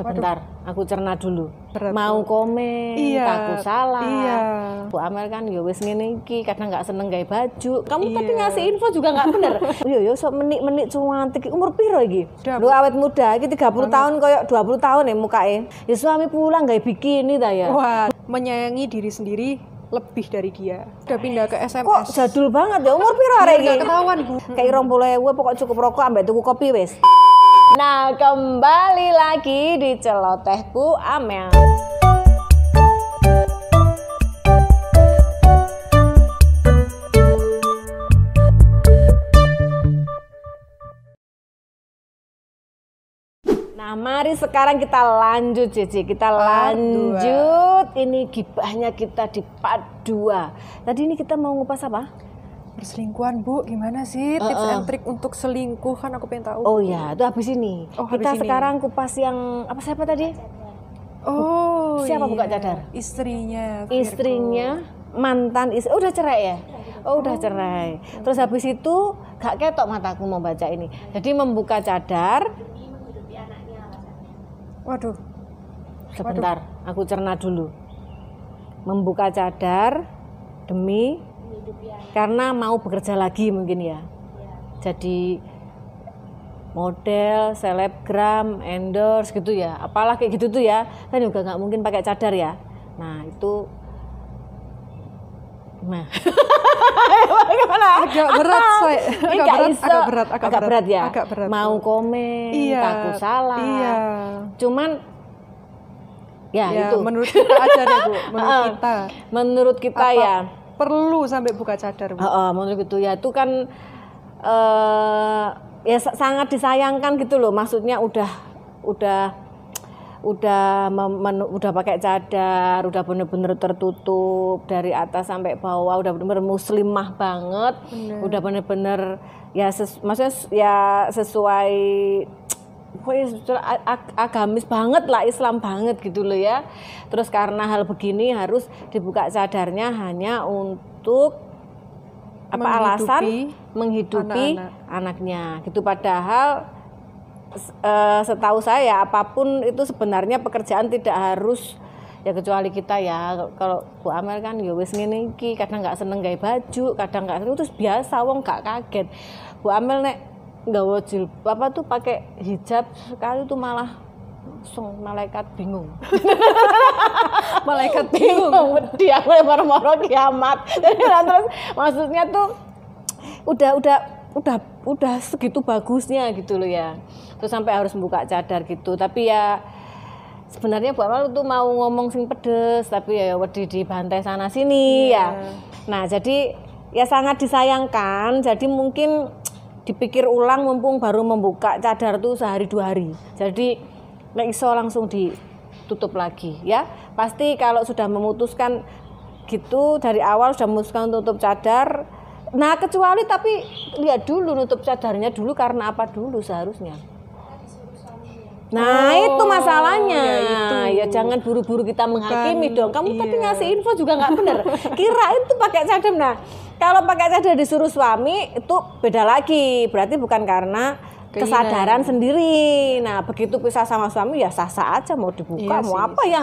Sebentar, aku cerna dulu. Berat, mau Bu. komen, Iya, takut salah. iya. Bu Amel kan ya wis ngene iki, kadang nggak seneng gawe baju. Kamu Iya. tadi ngasih info juga nggak bener. Yo sok menik-menik cuantik. Umur piro iki? Udah, Lu Bu. awet muda, iki 30 tahun koyo 20 tahun ya mukae. Ya suami pulang gawe bikini ta ya. Wah, menyayangi diri sendiri lebih dari dia. Udah pindah ke SMS. Kok jadul banget ya, umur piro arek iki? Nggak ketahuan, Bu. Kayak 20.000 pokok cukup rokok ambek tuku kopi wis. Nah, kembali lagi di Celoteh Bu Amel. Nah, mari sekarang kita lanjut, Cici. Kita lanjut. Ini gibahnya kita di part 2. Tadi ini kita mau ngupas apa? Perselingkuhan, Bu, gimana sih tips and trik untuk selingkuh, kan aku pengen tahu. Oh ya, itu habis ini. Oh, habis kita ini. sekarang kupas yang apa siapa tadi? Oh, Siapa iya. buka cadar? Istrinya. Istrinya, mantan istri. Oh, udah cerai ya? Oh, udah cerai. Terus habis itu gak ketok mataku mau baca ini. Jadi membuka cadar. Waduh. Sebentar, aku cerna dulu. Membuka cadar demi karena mau bekerja lagi mungkin ya. Jadi model, selebgram, endorse gitu ya. Apalah kayak gitu tuh ya. Kan juga nggak mungkin pakai cadar ya. Nah itu, nah bagaimana? Agak berat, say. Ini Agak nggak berat, iso. agak berat ya. agak berat. Mau komen, Iya, takut salah. Iya. Cuman ya itu. Menurut kita aja deh, Bu. Menurut kita. Menurut kita Apa ya. perlu sampai buka cadar, Bu? Menurut itu ya itu kan ya sangat disayangkan gitu loh. Maksudnya udah pakai cadar, udah bener-bener tertutup dari atas sampai bawah, udah bener-bener muslimah banget, udah bener-bener ya maksudnya ya sesuai agamis banget lah, Islam banget gitu loh ya. Terus karena hal begini harus dibuka cadarnya hanya untuk apa alasan menghidupi anaknya gitu. Padahal setahu saya apapun itu sebenarnya pekerjaan tidak harus ya, kecuali kita ya. Kalau Bu Amel kan ya wis ngene iki, kadang nggak seneng gawe baju, kadang nggak seneng, terus biasa wong gak kaget. Bu Amel nek nggawa jilbab apa tuh pakai hijab sekali tuh malah langsung malaikat bingung. Malaikat bingung. Wedi aku moro-moro kiamat. Jadi terus maksudnya tuh udah segitu bagusnya gitu loh ya. Terus sampai harus membuka cadar gitu. Tapi ya sebenarnya Bu Amal tuh mau ngomong sing pedes, tapi ya wedi dibantai sana sini ya. Nah, jadi ya sangat disayangkan. Jadi mungkin dipikir ulang mumpung baru membuka cadar tuh sehari 2 hari. Jadi nek iso langsung ditutup lagi ya. Pasti kalau sudah memutuskan gitu dari awal sudah memutuskan tutup cadar. Nah, kecuali tapi lihat dulu nutup cadarnya dulu karena apa dulu seharusnya. Nah, itu masalahnya. Ya jangan buru-buru kita menghakimi dong. Kamu tadi ngasih info juga nggak benar. Kirain tuh pakai cadar. Nah, kalau pakai cadar disuruh suami itu beda lagi. Berarti bukan karena kesadaran sendiri. Nah, begitu pisah sama suami ya sah-sah aja mau dibuka, mau apa ya.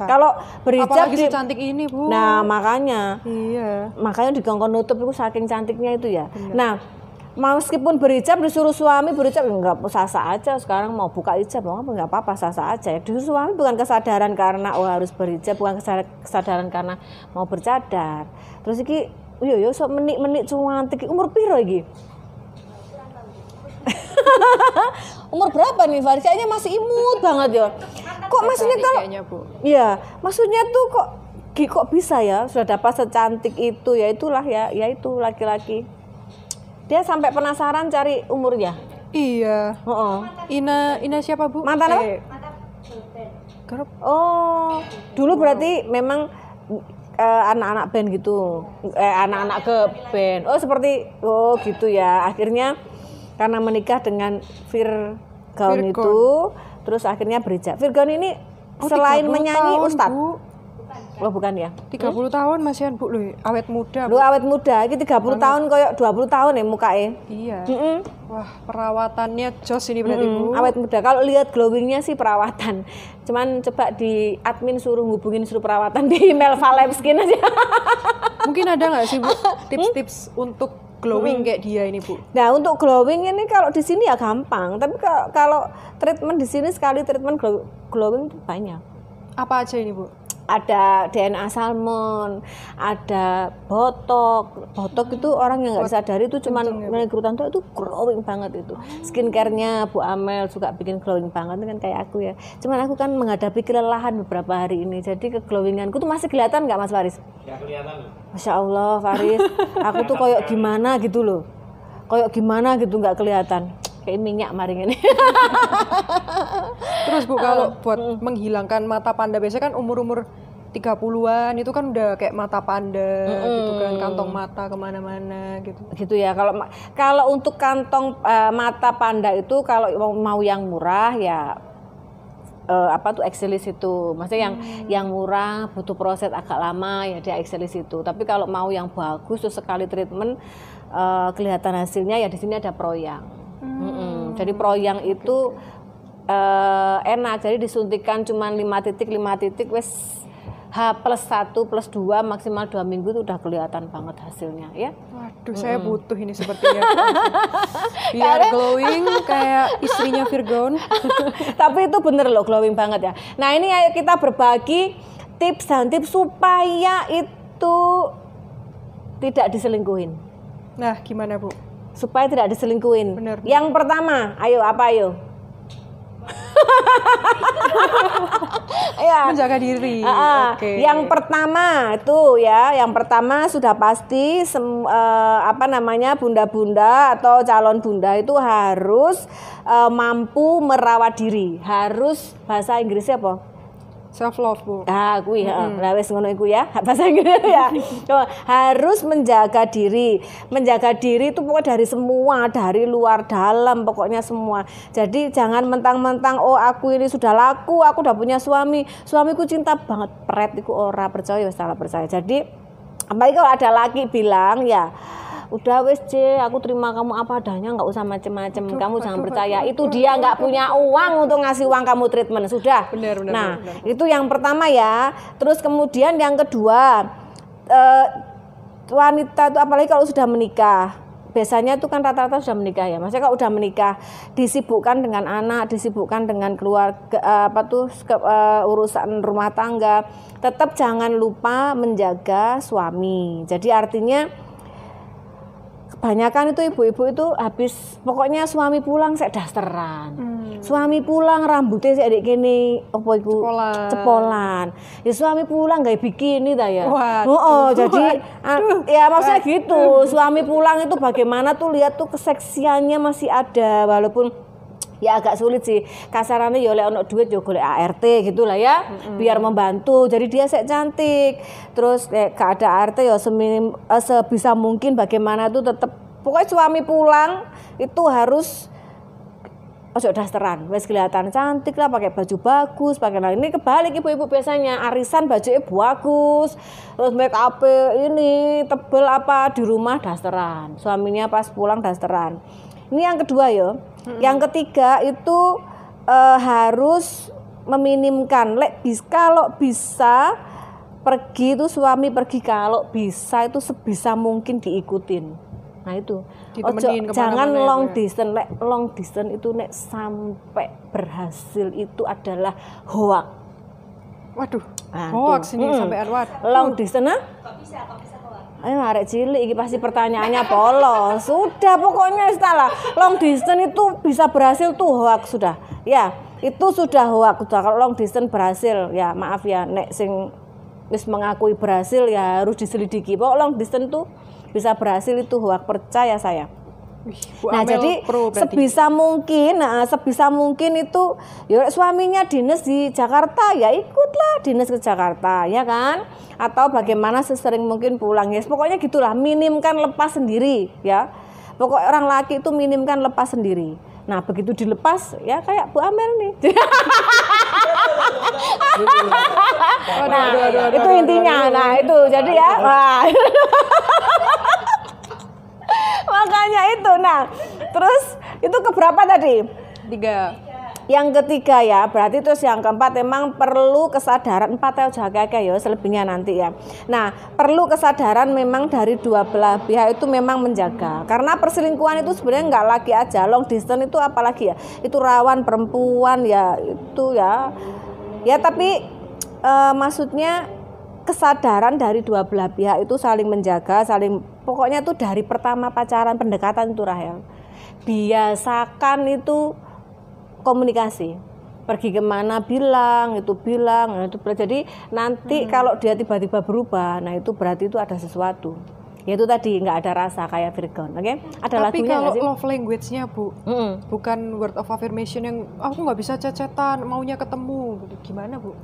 Kalau berhijab apalagi secantik ini, Bu. Nah, makanya. Iya. Makanya dikongkon nutup itu saking cantiknya itu ya. Bener. Nah, meskipun berhijab disuruh suami berhijab ya enggak, sah-sah aja. Sekarang mau buka hijab mau apa enggak apa-apa, sah-sah aja. Disuruh suami bukan kesadaran karena harus berhijab, bukan kesadaran karena mau bercadar. Terus iki yo sok menik-menik cuantik. Umur piro iki? Umur berapa nih Faris? Kayaknya masih imut banget ya. Kok maksudnya kalau iya, maksudnya tuh kok bisa ya sudah dapat secantik itu, ya itulah ya itu laki-laki. Dia sampai penasaran cari umurnya. Iya. Ina siapa, Bu? Mantan apa? Oh, dulu berarti memang anak-anak band gitu. Anak-anak ke band. Oh, seperti gitu ya. Akhirnya karena menikah dengan Virgon itu, terus akhirnya berhijab. Virgon ini selain menyanyi ustadz. Oh bukan ya? 30 tahun masihan Bu loh, awet muda. Lu awet muda, ini 30 tahun koyok 20 tahun ya mukanya. Iya. Wah, perawatannya jos ini berarti Bu. Awet muda. Kalau lihat glowingnya sih perawatan. Cuman coba di admin suruh perawatan di email Valeb Skin aja. Mungkin ada nggak sih Bu tips-tips untuk glowing kayak dia ini Bu? Nah untuk glowing ini kalau di sini ya gampang. Tapi kalau treatment di sini sekali treatment glowing banyak. Apa aja ini Bu? Ada DNA salmon, ada botok. Botok itu orang yang nggak sadari itu cuman mengikutan itu glowing banget itu. Skincare-nya Bu Amel juga bikin glowing banget kan kayak aku ya. Cuman aku kan menghadapi kelelahan beberapa hari ini. Jadi keglowinganku tuh masih kelihatan nggak Mas Faris? Ya kelihatan. Masya Allah Faris, aku tuh koyok gimana gitu loh. Koyok gimana gitu nggak kelihatan. Kayak minyak maring ini. Terus Bu kalau buat menghilangkan mata panda biasanya kan umur-umur 30-an itu kan udah kayak mata panda gitu kan, kantong mata kemana-mana gitu. Gitu ya. Kalau untuk kantong mata panda itu kalau mau yang murah ya Exilis itu. Maksudnya yang murah butuh proses agak lama ya dia Exilis itu. Tapi kalau mau yang bagus tuh sekali treatment kelihatan hasilnya ya di sini ada Proyang. Jadi Proyang itu enak, jadi disuntikan cuma 5 titik wes H+1+2 maksimal 2 minggu itu udah kelihatan banget hasilnya ya. Waduh, saya butuh ini sepertinya. Biar glowing kayak istrinya Virgon. Tapi itu bener loh glowing banget ya. Nah ini ayo kita berbagi tips dan tips supaya itu tidak diselingkuhin. Nah gimana Bu? Supaya tidak diselingkuhin. Bener. Yang pertama, ayo apa ayo? Ya. Menjaga diri. Okay. Yang pertama itu ya, yang pertama sudah pasti bunda-bunda atau calon bunda itu harus mampu merawat diri. Harus bahasa Inggrisnya apa? Self love Bu. Kuwi lah wis ngono iku ya. Bahasa Inggris ya. Harus menjaga diri. Menjaga diri itu pokoknya dari semua, dari luar dalam pokoknya semua. Jadi jangan mentang-mentang aku ini sudah laku, aku udah punya suami. Suamiku cinta banget, pret iku ora percaya wis salah percaya. Jadi apalagi kalau ada laki bilang ya udah wes aku terima kamu apa adanya, nggak usah macem-macem, kamu jangan percaya. Itu dia nggak punya uang untuk ngasih uang kamu treatment, sudah. Benar. Itu yang pertama ya. Terus kemudian yang kedua, wanita itu apalagi kalau sudah menikah, biasanya itu kan rata-rata sudah menikah ya. Maksudnya kalau udah menikah, disibukkan dengan anak, disibukkan dengan keluarga, urusan rumah tangga, tetap jangan lupa menjaga suami. Jadi artinya kebanyakan itu ibu-ibu itu habis pokoknya suami pulang saya dasteran. Suami pulang rambutnya saya adek gini cepolan. Ya suami pulang gak bikini ta ya. Jadi ya maksudnya gitu. Suami pulang itu bagaimana tuh lihat tuh keseksiannya masih ada walaupun ya agak sulit sih. Kasarannya ya oleh ono duit ya golek ART gitulah ya. Biar membantu. Jadi dia saya cantik. Terus gak ada ART ya sebisa mungkin bagaimana tuh tetap pokoknya suami pulang itu harus ojo dasteran. Wes kelihatan cantik lah, pakai baju bagus, ini kebalik ibu-ibu biasanya arisan bajunya bagus. Terus make up ini tebel di rumah dasteran. Suaminya pas pulang dasteran. Ini yang kedua ya. Yang ketiga itu harus meminimkan kalau bisa pergi itu suami pergi kalau bisa itu sebisa mungkin diikutin. Nah itu jangan long distance itu sampai berhasil itu adalah hoax. Waduh, hoax ini sampai long distance kok bisa hoax? Ayo arek cilik iki pasti pertanyaannya polos. Sudah pokoknya salah. Long distance itu bisa berhasil tuh hoax sudah. Ya, itu sudah hoax. Kalau long distance berhasil ya maaf ya nek sing wis mengakui berhasil ya harus diselidiki. Pokok long distance tuh bisa berhasil itu hoax, percaya saya. Nah jadi sebisa mungkin itu ya suaminya dinas di Jakarta ya ikutlah dinas ke Jakarta ya kan, atau bagaimana sesering mungkin pulang ya pokoknya gitulah, minimkan lepas sendiri ya. Pokoknya orang laki itu minimkan lepas sendiri. Nah begitu dilepas ya kayak Bu Amel nih. Itu intinya. Nah, itu jadi ya. Wah. Makanya itu. Nah, terus itu keberapa tadi? 3. Yang ketiga ya, berarti terus yang keempat memang perlu kesadaran 4 jaga ya, selebihnya nanti ya. Nah, perlu kesadaran memang dari dua belah pihak itu memang menjaga. Karena perselingkuhan itu sebenarnya nggak laki aja, long distance itu apalagi ya, itu rawan perempuan ya, itu ya. Ya tapi maksudnya kesadaran dari dua belah pihak itu saling menjaga, saling pokoknya tuh dari pertama pacaran pendekatan itu Rahel. Biasakan itu komunikasi, pergi kemana bilang, jadi nanti kalau dia tiba-tiba berubah, nah itu berarti itu ada sesuatu, yaitu tadi nggak ada rasa kayak Virgon, oke? Ada tapi lagunya kalau nggak sih? love language-nya Bu, bukan word of affirmation yang aku nggak bisa cecetan, maunya ketemu, gitu. Gimana Bu?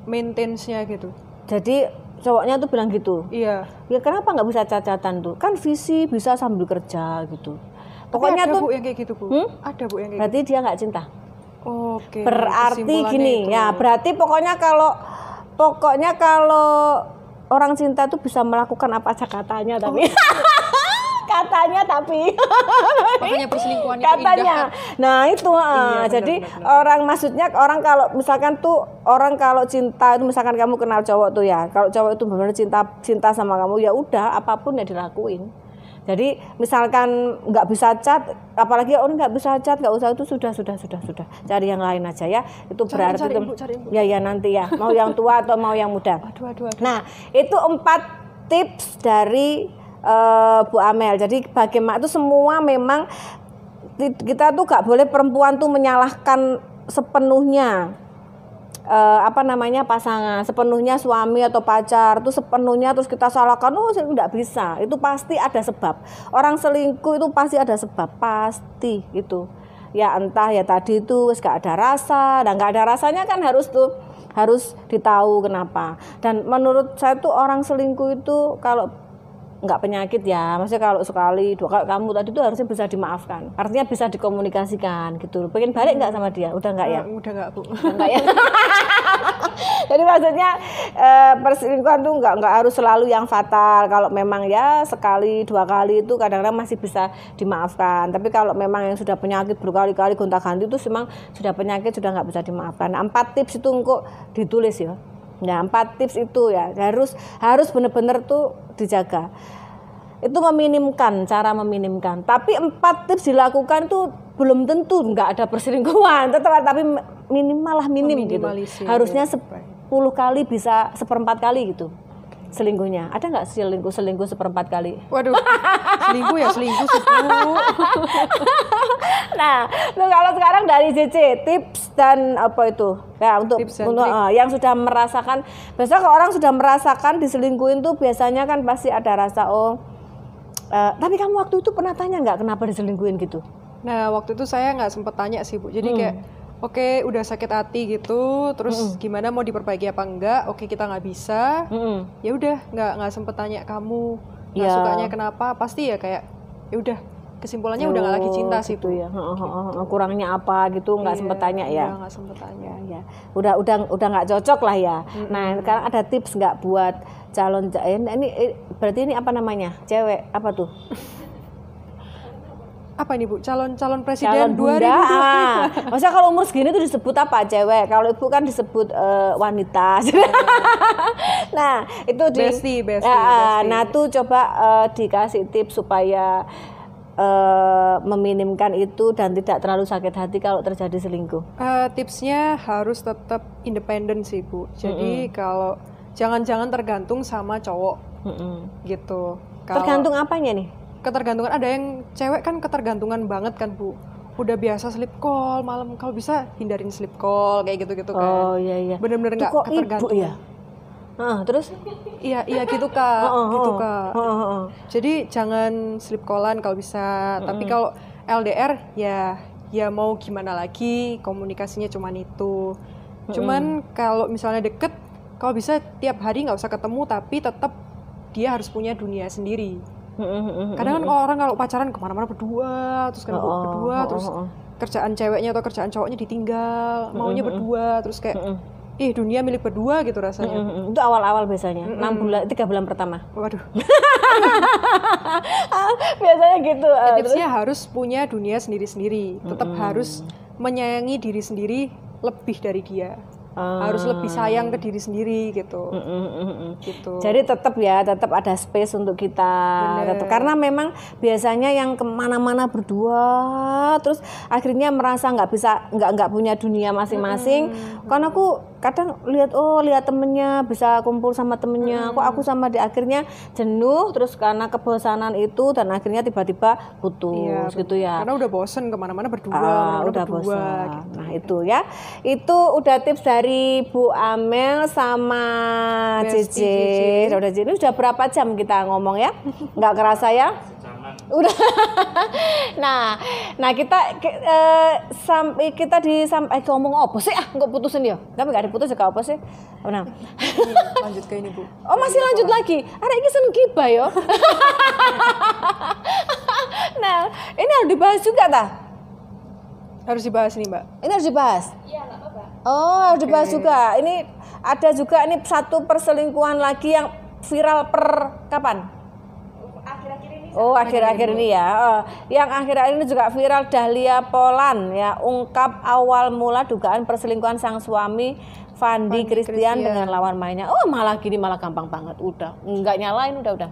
Maintenance-nya gitu. Jadi cowoknya tuh bilang gitu, Iya. ya kenapa nggak bisa cacatan tuh? Kan visi bisa sambil kerja gitu. Pokoknya ada tuh Bu yang kayak gitu Bu. Ada Bu yang kayak berarti dia nggak cinta. Oke. Berarti kesimpulannya gini itu. ya, berarti pokoknya kalau orang cinta tuh bisa melakukan apa aja katanya tapi katanya tapi makanya perselingkuhan itu katanya. indah. Nah, itu Iya, jadi benar. orang maksudnya orang kalau misalkan tuh orang kalau cinta itu misalkan kamu kenal cowok tuh ya. Kalau cowok itu benar-benar cinta sama kamu ya udah apapun ya dilakuin. Jadi misalkan nggak bisa chat, apalagi orang nggak bisa chat, nggak usah itu sudah cari yang lain aja ya. Itu berarti cari, itu Bu, cari, Bu. ya nanti ya mau yang tua atau mau yang muda. Aduh. Nah itu 4 tips dari Bu Amel. Jadi bagaimana itu semua memang kita tuh nggak boleh perempuan tuh menyalahkan sepenuhnya pasangan, sepenuhnya suami atau pacar itu sepenuhnya terus kita salahkan, tidak bisa. Itu pasti ada sebab. Orang selingkuh itu pasti ada sebab, pasti gitu. Ya entah ya tadi itu gak ada rasa, dan gak ada rasanya kan harus ditahu kenapa. Dan menurut saya tuh orang selingkuh itu kalau nggak penyakit ya, maksudnya kalau sekali 2 kali kamu tadi itu harusnya bisa dimaafkan, artinya bisa dikomunikasikan gitu. Pengen balik nggak sama dia? Udah nggak ya? Udah nggak Bu. Udah nggak ya? Jadi maksudnya perselingkuhan tuh nggak harus selalu yang fatal. Kalau memang ya sekali 2 kali itu kadang-kadang masih bisa dimaafkan. Tapi kalau memang yang sudah penyakit berkali-kali gonta-ganti itu memang sudah penyakit, sudah nggak bisa dimaafkan. Nah, 4 tips itu engkau ditulis ya. Nah 4 tips itu ya harus benar-benar tuh dijaga. Itu cara meminimkan. Tapi 4 tips dilakukan tuh belum tentu nggak ada perselingkuhan, tapi minim gitu. Harusnya 10 kali bisa 1/4 kali gitu selingkuhnya. Ada nggak selingkuh 1/4 kali? Waduh, selingkuh sih Bu. Nah, tuh kalau sekarang dari JC tips dan apa itu ya untuk yang sudah merasakan. Biasanya kalau orang sudah merasakan diselingkuhin tuh biasanya kan pasti ada rasa tapi kamu waktu itu pernah tanya nggak kenapa diselingkuhin gitu? Nah waktu itu saya nggak sempet tanya sih Bu. Jadi kayak oke, udah sakit hati gitu, terus gimana mau diperbaiki apa enggak? Oke, kita nggak bisa. Ya udah, nggak sempet tanya kamu nggak sukanya kenapa? Pasti ya kayak ya udah, kesimpulannya udah nggak lagi cinta sih gitu Bu. Ya. Kurangnya apa gitu nggak sempet tanya ya? Nggak sempet tanya. Ya. Udah nggak cocok lah ya. Nah, sekarang ada tips nggak buat calon ini berarti ini apa namanya? Cewek apa tuh? Apa ini Bu? Calon presiden 2020. Maksudnya kalau umur segini tuh disebut apa? Cewek. Kalau ibu kan disebut wanita. Nah, itu bestie. Nah, tuh coba dikasih tips supaya meminimkan itu dan tidak terlalu sakit hati kalau terjadi selingkuh. Tipsnya harus tetap independen sih Bu. Jadi kalau jangan tergantung sama cowok gitu. Tergantung apanya nih? Ketergantungan, ada yang cewek kan ketergantungan banget kan Bu. Udah biasa sleep call malam, kalau bisa hindarin sleep call kayak gitu-gitu kan. Oh iya. Bener-bener nggak ketergantungan. Ibu ya? Terus? Iya gitu Kak, gitu Kak. Jadi jangan sleep callan kalau bisa. Tapi kalau LDR ya mau gimana lagi, komunikasinya cuman itu. Cuman kalau misalnya deket, kalau bisa tiap hari nggak usah ketemu, tapi tetap dia harus punya dunia sendiri. Kadang kan orang kalau pacaran kemana-mana berdua, terus kan terus kerjaan ceweknya atau kerjaan cowoknya ditinggal, maunya berdua, terus kayak dunia milik berdua gitu rasanya. Itu awal-awal biasanya, 3 bulan pertama. Waduh. Biasanya gitu. Tipsnya harus punya dunia sendiri-sendiri. Tetap harus menyayangi diri sendiri lebih dari dia. Harus lebih sayang ke diri sendiri gitu. Gitu. Jadi tetap ada space untuk kita. Karena memang biasanya yang kemana-mana berdua, terus akhirnya merasa nggak punya dunia masing-masing. Karena aku kadang lihat temennya bisa kumpul sama temennya, kok aku sama dia akhirnya jenuh, terus karena kebosanan itu dan akhirnya tiba-tiba putus gitu ya. Karena udah bosen kemana-mana berdua, udah bosan. Gitu. Nah itu ya, itu udah tips dari Bu Amel sama Cici. Ini udah berapa jam kita ngomong ya? Nggak kerasa ya? Udah. nah kita ngomong apa sih? Nggak putusin ya? Tapi nggak diputus ya apa sih? Nah. Lanjut ke ini Bu. Oh masih lanjut lagi? Ada ini seneng gibah ya? Nah ini harus dibahas juga tak? Harus dibahas nih Mbak. Ini harus dibahas? Iya nggak apa-apa. Oh harus dibahas juga. Ini ada juga ini satu perselingkuhan lagi yang viral per kapan? Akhir-akhir ini. Oh akhir-akhir ini ya. Yang akhir-akhir ini juga viral Dahlia Polan ya, ungkap awal mula dugaan perselingkuhan sang suami Fandi Christian dengan lawan mainnya. Oh malah gini malah gampang banget, udah nggak nyalain udah.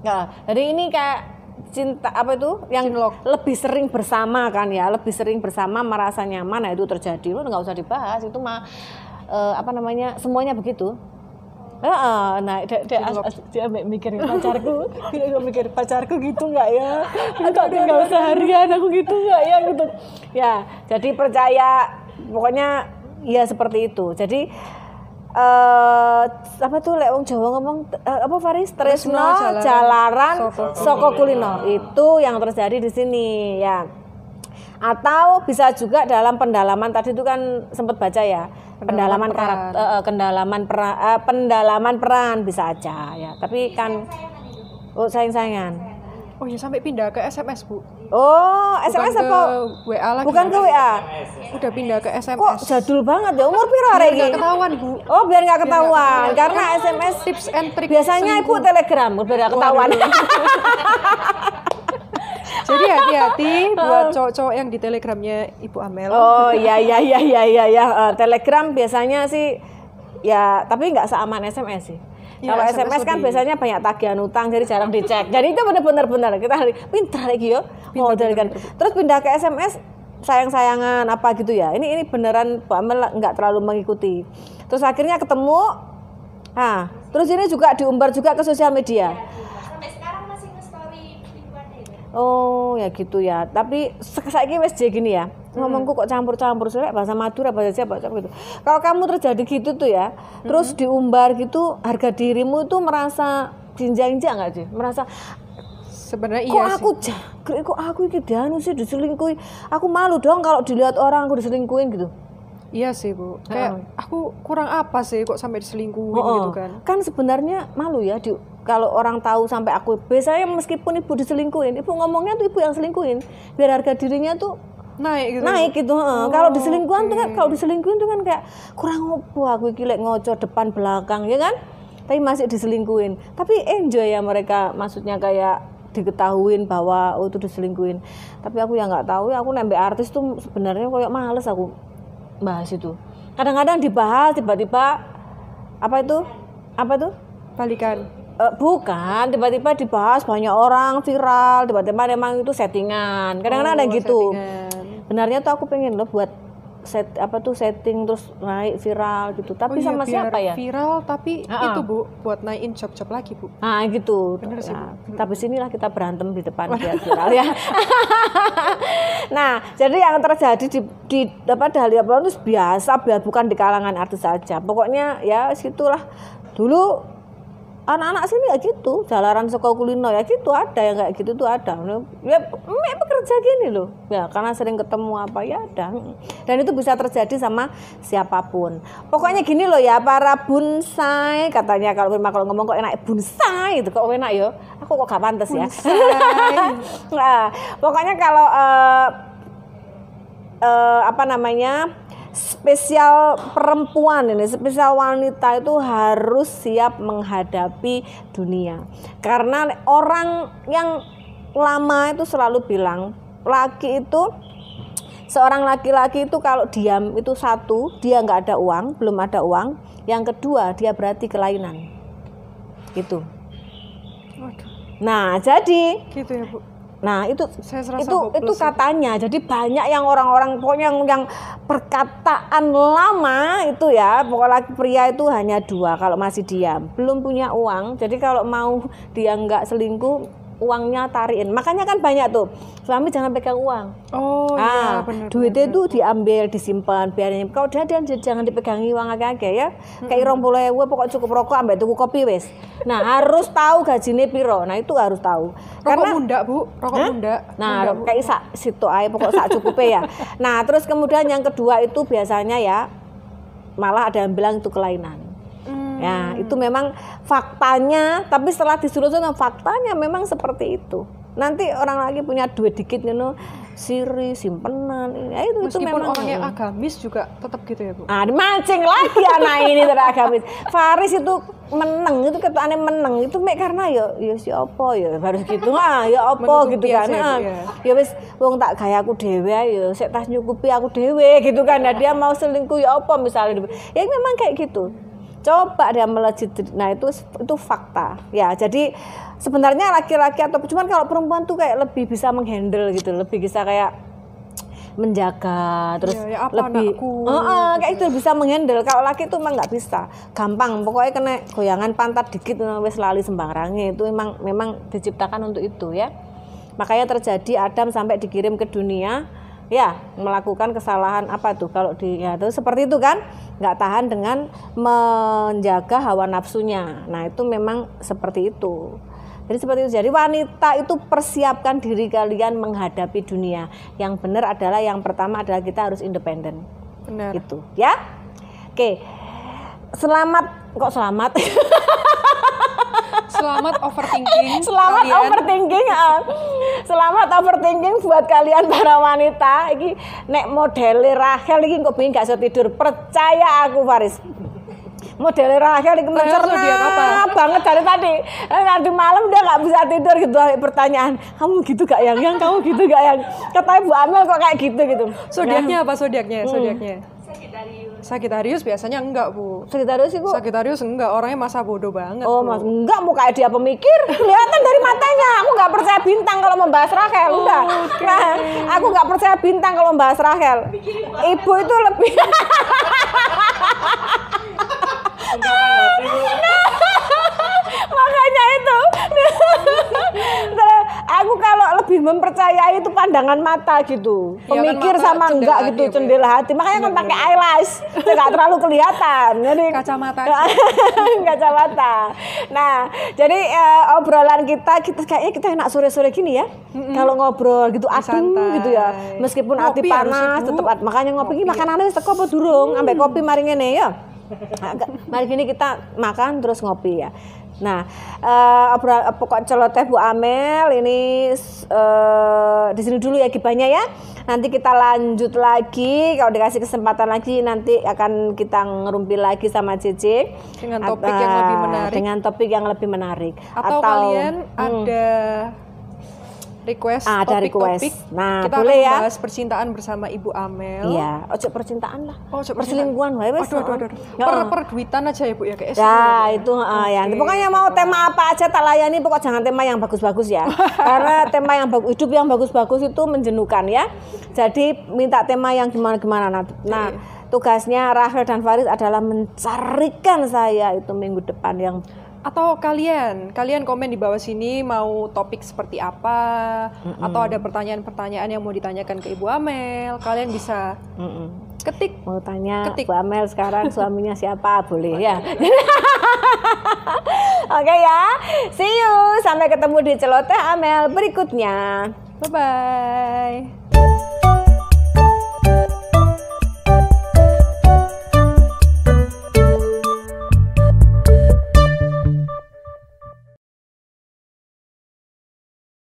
Nah, jadi ini kayak cinta apa itu yang lebih sering bersama kan ya, lebih sering bersama merasa nyaman, nah itu terjadi. Lu nggak usah dibahas itu mah semuanya begitu. Nah dia mikir pacarku gitu nggak ya, aku tinggal seharian aku gitu nggak ya gitu ya. Jadi percaya pokoknya ya seperti itu. Jadi apa tuh lek wong Jawa ngomong apa Faris, tresno jalaran saka kulino, itu yang terjadi di sini ya. Atau bisa juga dalam pendalaman tadi itu kan sempat baca ya, pendalaman karakter, pendalaman peran bisa aja ya. Tapi kan sayang-sayangan. Oh ya sampai pindah ke SMS Bu. Oh SMS bukan apa? Ke WA lagi. Bukan ke WA. Udah pindah ke SMS. Kok jadul banget ya, umur piro arek iki? Biar nggak ketahuan Bu. Oh biar nggak ketahuan, karena SMS tips and trick. Biasanya Ibu Telegram biar nggak ketahuan. Jadi hati-hati buat cowok-cowok yang di Telegramnya Ibu Amel. Oh iya. Telegram biasanya sih ya, tapi nggak seaman SMS sih. Ya, kalau SMS kan biasanya banyak tagihan utang jadi jarang dicek. Jadi itu benar kita pintar lagi yo. Terus pindah ke SMS sayang-sayangan apa gitu ya. Ini beneran Bu Amel nggak terlalu mengikuti. Terus akhirnya ketemu. Nah, terus ini juga diumbar juga ke sosial media. Sampai sekarang masih nge-story lingkungannya itu. Oh ya gitu ya. Tapi saiki wis gini ya. Ngomongku kok campur-campur soalnya bahasa Madura bahasa siapa gitu. Kalau kamu terjadi gitu tuh ya, terus diumbar gitu, harga dirimu tuh merasa jinjang-jinjang enggak sih? Merasa sebenarnya iya sih. Kok aku iki dianu sih diselingkuhi. Aku malu dong kalau dilihat orang aku diselingkuhin gitu. Iya sih Bu, kayak aku kurang apa sih kok sampai diselingkuhin gitu kan. Kan sebenarnya malu ya kalau orang tahu sampai aku. Biasanya meskipun ibu diselingkuhin, ibu ngomongnya tuh ibu yang selingkuhin biar harga dirinya tuh naik gitu. Kalau diselingkuhin tuh kan kayak kurang opo aku iki lek ngoco depan belakang ya kan. Tapi masih diselingkuhin. Tapi enjoy ya mereka, maksudnya kayak diketahuin bahwa itu diselingkuhin. Tapi aku yang nggak tahu ya, aku nembek artis tuh sebenarnya kayak males aku bahas itu. Kadang-kadang dibahas tiba-tiba apa tuh balikan. Bukan, tiba-tiba dibahas banyak orang viral, tiba-tiba memang itu settingan. Kadang-kadang ada gitu. Benarnya tuh aku pengen loh buat setting terus naik viral gitu. Tapi sama siapa ya? Viral tapi itu Bu buat naikin job-job lagi Bu. Ah gitu. Bener sih, Bu. Tapi sinilah kita berantem di depan biar viral ya. Nah, jadi yang terjadi di Dahlia Polan itu biasa, biar bukan di kalangan artis saja. Pokoknya ya situlah. Dulu anak-anak sini ya gitu, jalaran saka kulino ya gitu, ada yang kayak gitu tuh ada. Ya bekerja gini loh. Ya karena sering ketemu apa ya ada. Dan itu bisa terjadi sama siapapun. Pokoknya gini loh ya, para bonsai katanya kalau ngomong kok enak bonsai itu kok enak ya. Aku kok gak pantas ya. Nah, pokoknya kalau spesial perempuan ini, spesial wanita itu harus siap menghadapi dunia. Karena orang yang lama itu selalu bilang, seorang laki-laki itu kalau diam itu satu, dia nggak ada uang, belum ada uang. Yang kedua, dia berarti kelainan. Gitu. Nah, jadi gitu ya, Bu. Nah, itu Saya serasa itu katanya. Jadi banyak yang orang-orang pokoknya yang perkataan lama itu ya, pokoknya pria itu hanya 2 kalau masih diam, belum punya uang. Jadi kalau mau dia nggak selingkuh, uangnya tariin. Makanya kan banyak tuh, suami jangan pegang uang. Oh iya, benar. Duitnya itu diambil, disimpan, biarin. Kalau dia jangan dipegangi uang agak-agak ya. Kayak 20.000 pokok cukup rokok ambek tuku kopi wes. Nah, harus tahu gajine piro. Nah, itu harus tahu. Rokok munda, Bu. Rokok munda. Nah, kayak situ ae pokok sak cukupe ya. Nah, terus kemudian yang kedua itu biasanya ya malah ada yang bilang itu kelainan. Ya, itu memang faktanya, tapi setelah disuruh-suruh faktanya memang seperti itu. Nanti orang lagi punya duit dikit siri, simpenan, ya itu Meskipun memang orang yang agamis juga tetap gitu ya, Bu. Dimancing lagi anak ini teragamis. Faris itu meneng, itu ketane meneng itu karena ya si opo ya harus gitu. Ya opo gitu kan. Ya wis wong tak gaya aku dhewe ya sik tas nyukupi aku dhewe gitu kan. Nah, dia mau selingkuh ya opo misalnya. Ya memang kayak gitu. Coba dia melejit. Nah, itu fakta. Ya, jadi sebenarnya laki-laki atau cuman kalau perempuan tuh kayak lebih bisa menghandle gitu, lebih bisa kayak menjaga, terus lebih kayak itu bisa menghandle. Kalau laki itu emang nggak bisa, gampang, pokoknya kena goyangan pantat dikit wes lali sembarangnya. Itu memang diciptakan untuk itu ya. Makanya terjadi Adam sampai dikirim ke dunia ya melakukan kesalahan apa tuh kalau itu seperti itu kan, nggak tahan dengan menjaga hawa nafsunya. Nah, itu memang seperti itu. Jadi seperti itu. Jadi wanita itu persiapkan diri kalian menghadapi dunia. Yang benar adalah yang pertama adalah kita harus independen. Benar. Itu ya. Oke. Selamat overthinking. Selamat overthinking buat kalian para wanita. Iki nek modele Rachel iki kok bingung gak bisa tidur. Percaya aku Faris. Modele Rachel iki mencerna banget dari tadi. Nanti malam dia nggak bisa tidur gitu. Pertanyaan, kamu gitu gak yang kamu gitu gak yang? Katanya Bu Amel kok kayak gitu. Zodiaknya apa zodiaknya? Sagittarius biasanya enggak, Bu. Sagittarius enggak, orangnya masa bodoh banget. Oh, Mas, enggak mau kayak dia pemikir. Kelihatan dari matanya. Aku nggak percaya bintang kalau membahas Rachel. Udah. Okay. Nah, aku nggak percaya bintang kalau membahas Rachel. Ibu itu lebih makanya itu aku kalau lebih mempercayai itu pandangan mata gitu, pemikir ya, kan sama enggak gitu, cendela hati. Makanya kan pakai eyelash, nggak terlalu kelihatan. Jadi kacamata. Nah, jadi obrolan kita kayaknya kita enak sore-sore gini ya. Kalau ngobrol gitu adem gitu ya, meskipun hati panas tetap. Makanya ngopi makanannya wis teko apa durung, ambek kopi mari ngene ya. Mari gini kita makan terus ngopi ya. Nah, pokok celoteh Bu Amel ini di sini dulu ya gibahnya ya. Nanti kita lanjut lagi kalau dikasih kesempatan lagi, nanti akan kita ngerumpi lagi sama Cici dengan topik yang lebih menarik. Atau kalian ada request topik. Nah, kita boleh akan bahas percintaan bersama Ibu Amel. Iya, ojo percintaan lah. Perselingkuhan wae wes. Perduitan aja ya, Bu ya kayak ya, itu ya. Pokoknya mau tema apa aja tak layani, pokok jangan tema yang bagus-bagus ya. Karena tema yang hidup yang bagus-bagus itu menjenuhkan ya. Jadi minta tema yang gimana-gimana. Nah, tugasnya Rachel dan Faris adalah mencarikan saya itu minggu depan yang. Atau kalian komen di bawah sini mau topik seperti apa, atau ada pertanyaan-pertanyaan yang mau ditanyakan ke Ibu Amel, kalian bisa ketik. Mau tanya Bu Amel sekarang suaminya siapa, boleh ya. Oke ya, see you, sampai ketemu di Celoteh Amel berikutnya. Bye bye.